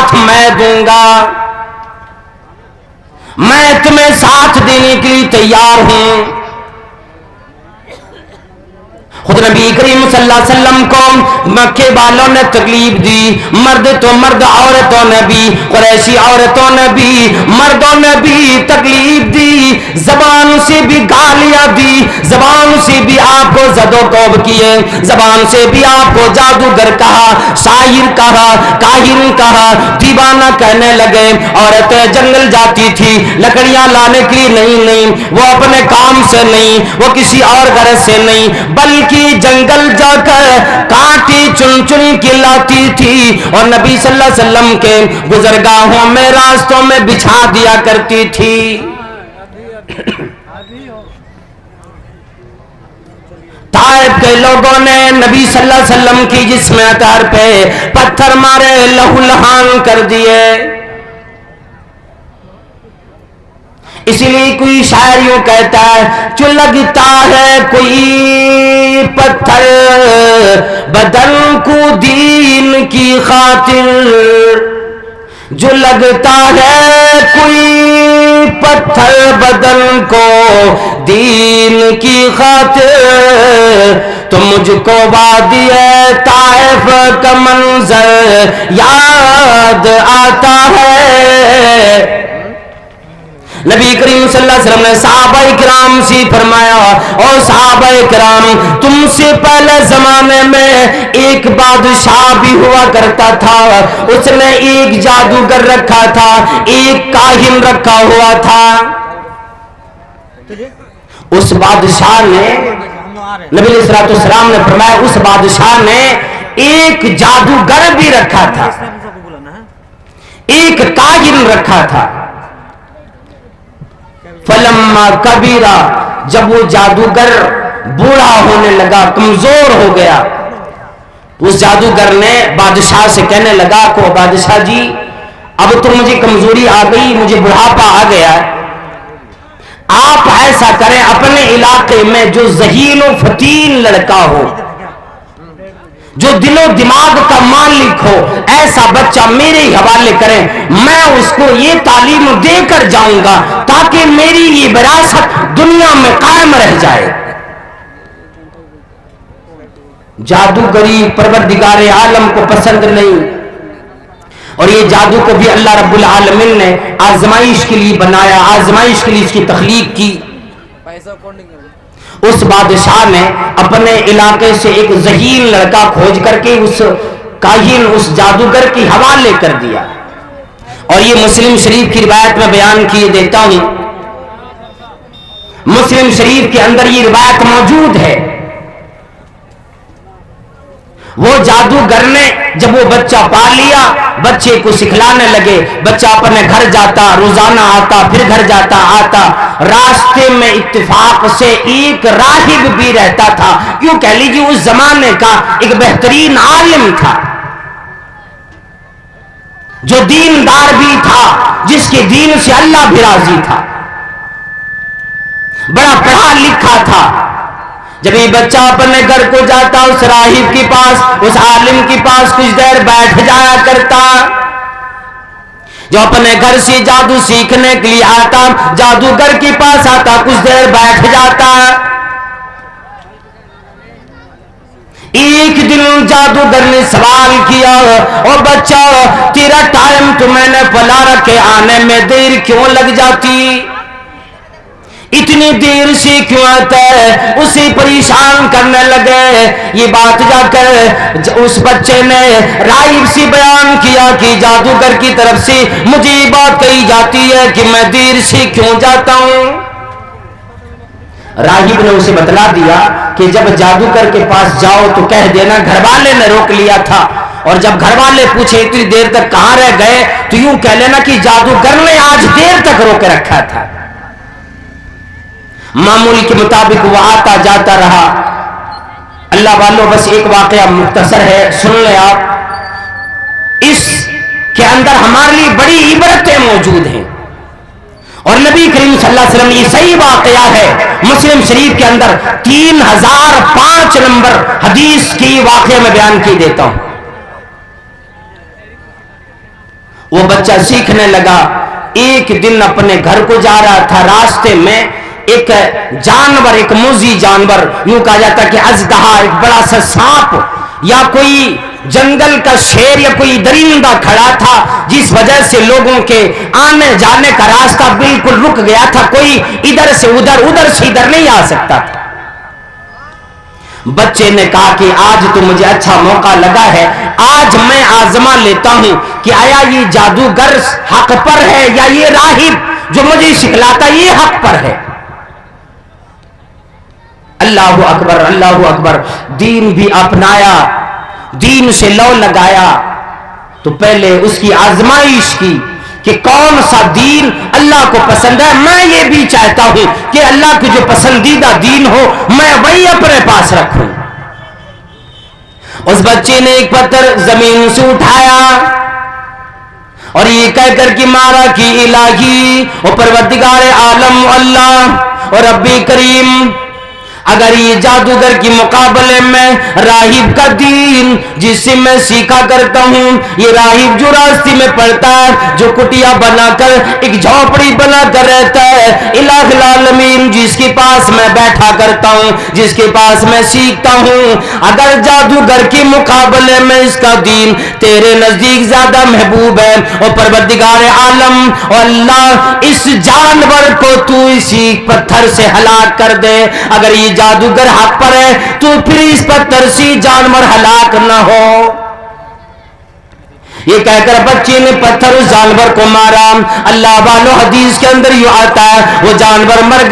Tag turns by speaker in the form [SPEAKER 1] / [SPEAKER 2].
[SPEAKER 1] ساتھ میں دوں گا، میں تمہیں ساتھ دینے کے لیے تیار ہوں۔ خود نبی کریم صلی اللہ علیہ وسلم کو مکے والوں نے تکلیف دی، مرد تو مرد، عورتوں نے بھی، قریشی عورتوں نے بھی، مردوں نے بھی تکلیف دی، زبان سے بھی گالیاں دی، زبان سے بھی آپ کو زد و کوب کیے، زبان سے بھی آپ کو جادوگر کہا، شاعر کہا، کاہن کہا، دیوانہ کہنے لگے۔ عورتیں جنگل جاتی تھی لکڑیاں لانے کے لیے، نہیں، وہ اپنے کام سے نہیں، وہ کسی اور غرض سے نہیں، بلکہ جنگل جا کر کانٹی چن چن کے لاتی تھی اور نبی صلی اللہ علیہ وسلم کے گزرگاہوں میں، راستوں میں بچھا دیا کرتی تھی۔ طائف کے لوگوں نے نبی صلی اللہ علیہ وسلم کی جسم اطہر پہ پتھر مارے، لہو لہان کر دیے۔ اسی لیے کوئی شاعر یوں کہتا ہے، جو لگتا ہے کوئی پتھر بدن کو دین کی خاطر، جو لگتا ہے کوئی پتھر بدن کو دین کی خاطر، تو مجھ کو وادی طائف کا منظر یاد آتا ہے۔ نبی کریم صلی اللہ علیہ وسلم نے صحابہ کرام سے فرمایا، اور صحابہ کرام، تم سے پہلے زمانے میں ایک بادشاہ بھی ہوا کرتا تھا، اس نے ایک جادوگر رکھا تھا، ایک کاہن رکھا ہوا تھا۔ اس بادشاہ نے، نبی علیہ الصلوۃ والسلام نے فرمایا، اس بادشاہ نے ایک جادوگر بھی رکھا تھا، ایک کاہن رکھا تھا۔ فلما کبیرہ، جب وہ جادوگر بوڑھا ہونے لگا، کمزور ہو گیا، اس جادوگر نے بادشاہ سے کہنے لگا کہ بادشاہ جی، اب تو مجھے کمزوری آ گئی، مجھے بڑھاپا آ گیا، آپ ایسا کریں، اپنے علاقے میں جو ذہین و فتین لڑکا ہو، جو دل و دماغ کا مالک ہو، ایسا بچہ میرے حوالے کریں، میں اس کو یہ تعلیم دے کر جاؤں گا تاکہ میری یہ وراثت دنیا میں قائم رہ جائے۔ جادوگری پروردگار عالم کو پسند نہیں، اور یہ جادو کو بھی اللہ رب العالمین نے آزمائش کے لیے بنایا، آزمائش کے لیے اس کی تخلیق کی۔ اس بادشاہ نے اپنے علاقے سے ایک ذہین لڑکا کھوج کر کے اس کاہن، اس جادوگر کی حوالے کر دیا، اور یہ مسلم شریف کی روایت میں بیان کیے دیتا ہوں۔ مسلم شریف کے اندر یہ روایت موجود ہے۔ وہ جادوگر نے جب وہ بچہ پال لیا، بچے کو سکھلانے لگے، بچہ اپنے گھر جاتا، روزانہ آتا، پھر گھر جاتا آتا، راستے میں اتفاق سے ایک راہب بھی رہتا تھا، کیوں کہہ لیجیے اس زمانے کا ایک بہترین عالم تھا، جو دیندار بھی تھا، جس کے دین سے اللہ بھی راضی تھا، بڑا پڑھا لکھا تھا۔ جب یہ بچہ اپنے گھر کو جاتا، اس راہب کے پاس، اس عالم کے پاس کچھ دیر بیٹھ جایا کرتا، جو اپنے گھر سے جادو سیکھنے کے لیے آتا، جادوگر کے پاس آتا، کچھ دیر بیٹھ جاتا۔ ایک دن جادوگر نے سوال کیا، او بچہ، تیرا ٹائم تو میں نے فلا رکھے، آنے میں دیر کیوں لگ جاتی؟ اتنی دیر سے کیوں آتا ہے؟ اسے پریشان کرنے لگے۔ یہ بات جا کر اس بچے نے راہب سے بیان کیا کہ جادوگر کی طرف سے مجھے یہ بات کہی جاتی ہے کہ میں دیر سے کیوں جاتا ہوں۔ راہب نے اسے بتلا دیا کہ جب جادوگر کے پاس جاؤ تو کہہ دینا گھر والے نے روک لیا تھا، اور جب گھر والے پوچھے اتنی دیر تک کہاں رہ گئے تو یوں کہہ لینا کہ جادوگر نے آج دیر تک روک رکھا تھا۔ معمول کے مطابق وہ آتا جاتا رہا۔ اللہ والوں، بس ایک واقعہ مختصر ہے، سن لیں آپ، اس کے اندر ہمارے لیے بڑی عبرتیں موجود ہیں، اور نبی کریم صلی اللہ علیہ وسلم، یہ صحیح واقعہ ہے، مسلم شریف کے اندر 3005 نمبر حدیث کی واقعہ میں بیان کی دیتا ہوں۔ وہ بچہ سیکھنے لگا. ایک دن اپنے گھر کو جا رہا تھا, راستے میں ایک جانور, ایک موذی جانور, یوں کہا جاتا کہ اژدہا, ایک بڑا سا سانپ یا کوئی جنگل کا شیر یا کوئی درندہ کھڑا تھا, جس وجہ سے لوگوں کے آنے جانے کا راستہ بالکل رک گیا تھا. کوئی ادھر سے ادھر, ادھر سے ادھر نہیں آ سکتا تھا. بچے نے کہا کہ آج تو مجھے اچھا موقع لگا ہے, آج میں آزما لیتا ہوں کہ آیا یہ جادوگر حق پر ہے یا یہ راہب جو مجھے سکھلاتا یہ حق پر ہے. اللہ اکبر, اللہ اکبر. دین بھی اپنایا, دین سے لو لگایا. تو پہلے اس کی آزمائش کی کہ کون سا دین اللہ کو پسند ہے. میں یہ بھی چاہتا ہوں کہ اللہ کی جو پسندیدہ دین ہو میں وہی اپنے پاس رکھوں. اس بچے نے ایک پتھر زمین سے اٹھایا اور یہ کہہ کر کے مارا کہ الہی اور پروردگار عالم اللہ اور رب کریم, اگر یہ جادوگر کی مقابلے میں راہب کا دین جس سے میں سیکھا کرتا ہوں, یہ راہب جو راستے میں پڑتا ہے, جو کٹیا بنا کر ایک جھونپڑی بنا کر رہتا ہے, الہ العالمین جس کے پاس میں بیٹھا کرتا ہوں, جس کے پاس میں سیکھتا ہوں, اگر جادوگر کے مقابلے میں اس کا دین تیرے نزدیک زیادہ محبوب ہے اور پروردگار عالم اور اللہ, اس جانور کو تو اسی پتھر سے ہلاک کر دے. اگر یہ جادوگر حق پر ہے تو پھر اس پتھر سے جانور ہلاک نہ ہو. یہ کہہ کر بچے نے پتھر اس جانور کو مارا. اللہ والو حدیث کے اندر یوں آتا ہے وہ جانور مر